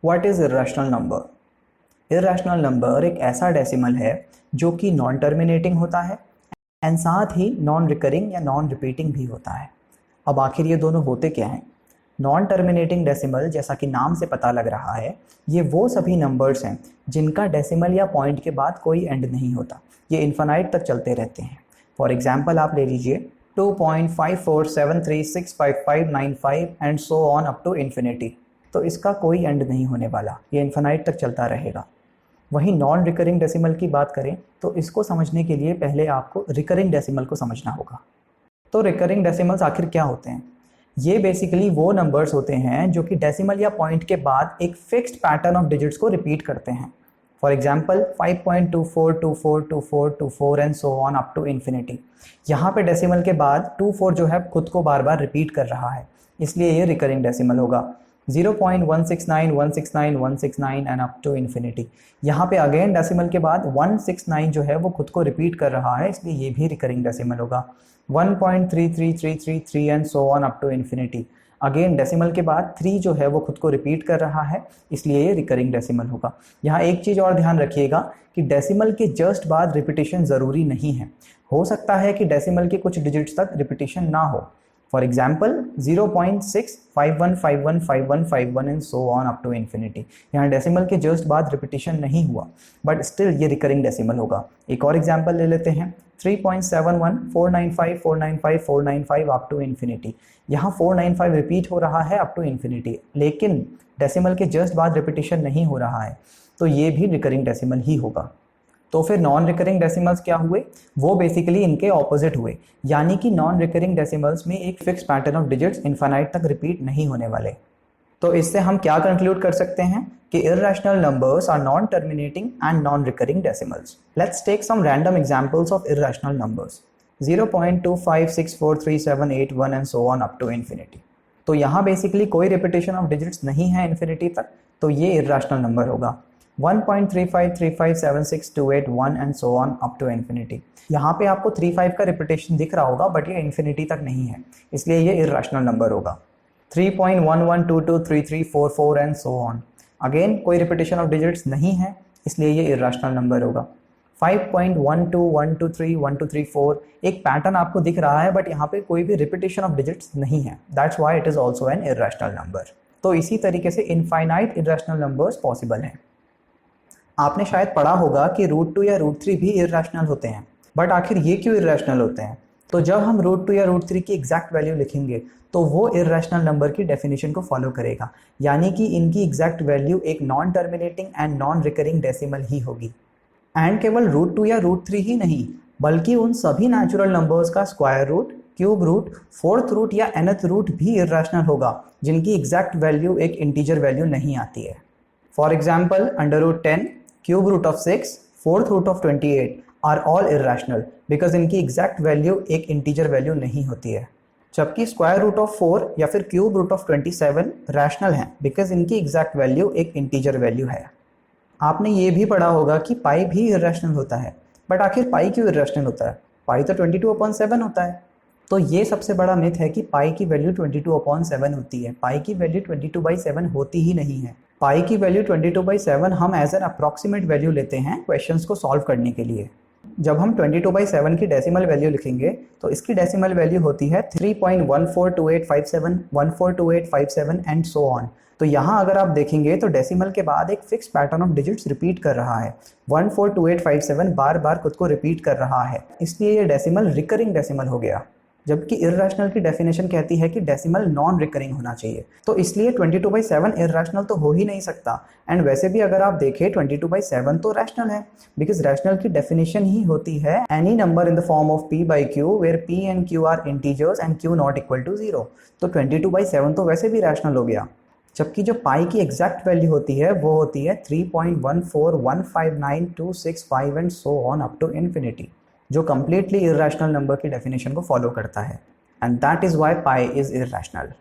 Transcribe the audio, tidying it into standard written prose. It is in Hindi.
What is irrational number? Irrational number एक ऐसा डेसिमल है जो कि नॉन टर्मिनेटिंग होता है एंड साथ ही नॉन रिकरिंग या नॉन रिपीटिंग भी होता है। अब आखिर ये दोनों होते क्या हैं? नॉन टर्मिनेटिंग डेसिमल, जैसा कि नाम से पता लग रहा है, ये वो सभी नंबर्स हैं जिनका डेसिमल या पॉइंट के बाद कोई एंड नहीं होता, ये इन्फिनाइट तक चलते रहते हैं। फॉर एग्जाम्पल आप ले लीजिए 2.5473655595 and so on up to infinity, तो इसका कोई एंड नहीं होने वाला, ये इन्फिनाइट तक चलता रहेगा। वहीं नॉन रिकरिंग डेसिमल की बात करें तो इसको समझने के लिए पहले आपको रिकरिंग डेसिमल को समझना होगा। तो रिकरिंग डेसिमल्स आखिर क्या होते हैं? ये बेसिकली वो नंबर्स होते हैं जो कि डेसिमल या पॉइंट के बाद एक फिक्स्ड पैटर्न ऑफ डिजिट्स को रिपीट करते हैं। For example 5.24242424 and so on up to infinity. यहाँ पे डेसिमल के बाद 24 जो है खुद को बार बार रिपीट कर रहा है, इसलिए ये रिकरिंग डेसिमल होगा। 0.169169 एंड अप टू इन्फिनिटी, यहाँ पे अगेन डेसिमल के बाद 169 जो है वो खुद को रिपीट कर रहा है, इसलिए ये भी रिकरिंग डेसिमल होगा। 1.33333 and so on up to infinity, again decimal के बाद 3 जो है वो खुद को रिपीट कर रहा है, इसलिए ये रिकरिंग डेसिमल होगा। यहाँ एक चीज़ और ध्यान रखिएगा कि डेसिमल के जस्ट बाद रिपीटिशन ज़रूरी नहीं है, हो सकता है कि डेसिमल के कुछ डिजिट्स तक रिपीटिशन ना हो। For example 0.651515151 and so on up to infinity, यहाँ डेसिमल के जस्ट बाद रिपीटिशन नहीं हुआ, बट स्टिल ये रिकरिंग डेसिमल होगा। एक और एग्जाम्पल ले लेते हैं 3.71495495 अप टू इन्फिनिटी, यहाँ 495 रिपीट हो रहा है अप टू इन्फिनिटी, लेकिन डेसिमल के जस्ट बाद रिपीटिशन नहीं हो रहा है, तो ये भी रिकरिंग डेसिमल ही होगा। तो फिर नॉन रिकरिंग डेसिमल्स क्या हुए? वो बेसिकली इनके ऑपोजिट हुए, यानी कि नॉन रिकरिंग डेसिमल्स में एक fix pattern of digits infinite तक रिपीट नहीं होने वाले। तो इससे हम क्या कंक्लूड कर सकते हैं कि irrational numbers are non terminating and non recurring decimals. Let's take some random examples of irrational numbers. 0.25643781 and so on up to infinity, तो यहाँ बेसिकली कोई रिपीटेशन ऑफ डिजिट्स नहीं है इन्फिनिटी तक, तो ये इर्रेशनल नंबर होगा। 1.35357628 and so on up to infinity, यहाँ पे आपको 35 का रिपीटेशन दिख रहा होगा, बट ये इन्फिनिटी तक नहीं है, इसलिए ये इर्रेशनल नंबर होगा। 3.11223344 एंड सो ऑन, अगेन कोई रिपीटेशन ऑफ डिजिट्स नहीं है, इसलिए ये इर्रेशनल नंबर होगा। 5.1212231234, एक पैटर्न आपको दिख रहा है, बट यहाँ पे कोई भी रिपीटेशन ऑफ डिजिट्स नहीं है, that's why it is also an irrational number. तो इसी तरीके से इनफाइनाइट इर्रेशनल नंबर्स पॉसिबल हैं। आपने शायद पढ़ा होगा कि √2 या √3 भी इर्रेशनल होते हैं, बट आखिर ये क्यों इर्रेशनल होते हैं? तो जब हम √2 या √3 की एग्जैक्ट वैल्यू लिखेंगे तो वो इर्रेशनल नंबर की डेफिनेशन को फॉलो करेगा, यानी कि इनकी एग्जैक्ट वैल्यू एक non terminating and non recurring decimal ही होगी। एंड केवल √2 या √3 ही नहीं, बल्कि उन सभी नेचुरल नंबर्स का square root, cube root, fourth root या nth रूट भी इर्रेशनल होगा, जिनकी एग्जैक्ट वैल्यू एक इंटीजर वैल्यू नहीं आती है। For example √10, cube root of 6, fourth root of 28 are all irrational because इनकी एग्जैक्ट वैल्यू एक इंटीजर वैल्यू नहीं होती है। जबकि स्क्वायर रूट ऑफ 4 या फिर क्यूब रूट ऑफ 27 रैशनल हैं बिकॉज इनकी एग्जैक्ट वैल्यू एक इंटीजर वैल्यू है। आपने ये भी पढ़ा होगा कि पाई भी इर्रेशनल होता है, बट आखिर पाई क्यों इर्रेशनल होता है? पाई तो 22/7 होता है। तो ये सबसे बड़ा मिथ है कि पाई की वैल्यू 22/7 होती है। पाई की वैल्यू 22/7 होती ही नहीं है। पाई की वैल्यू 22/7 हम एज एन अप्रॉक्सीमेट वैल्यू लेते हैं क्वेश्चंस को सॉल्व करने के लिए। जब हम 22/7 की डेसिमल वैल्यू लिखेंगे तो इसकी डेसिमल वैल्यू होती है 3.142857, 142857 एंड सो ऑन। तो यहाँ अगर आप देखेंगे तो डेसिमल के बाद एक fix pattern of digits repeat कर रहा है। 142857 बार बार खुद को रिपीट कर रहा है, इसलिए ये डेसिमल रिकरिंग डेसिमल हो गया। जबकि इर्रेशनल की डेफिनेशन कहती है कि डेसिमल नॉन रिकरिंग होना चाहिए, तो इसलिए 22/7 इर्रेशनल तो हो ही नहीं सकता। एंड वैसे भी अगर आप देखें 22/7 तो रैशनल है, बिकॉज रैशनल की डेफिनेशन ही होती है any number in the form of p/q where p and q are integers and q not equal to 0। तो 22/7 तो वैसे भी रैशनल हो गया। जबकि जो पाई की एग्जैक्ट वैल्यू होती है वो होती है 3.1415925 and so on up to infinity, जो कंप्लीटली इर्रेशनल नंबर की डेफिनेशन को फॉलो करता है। And that is why pi is irrational.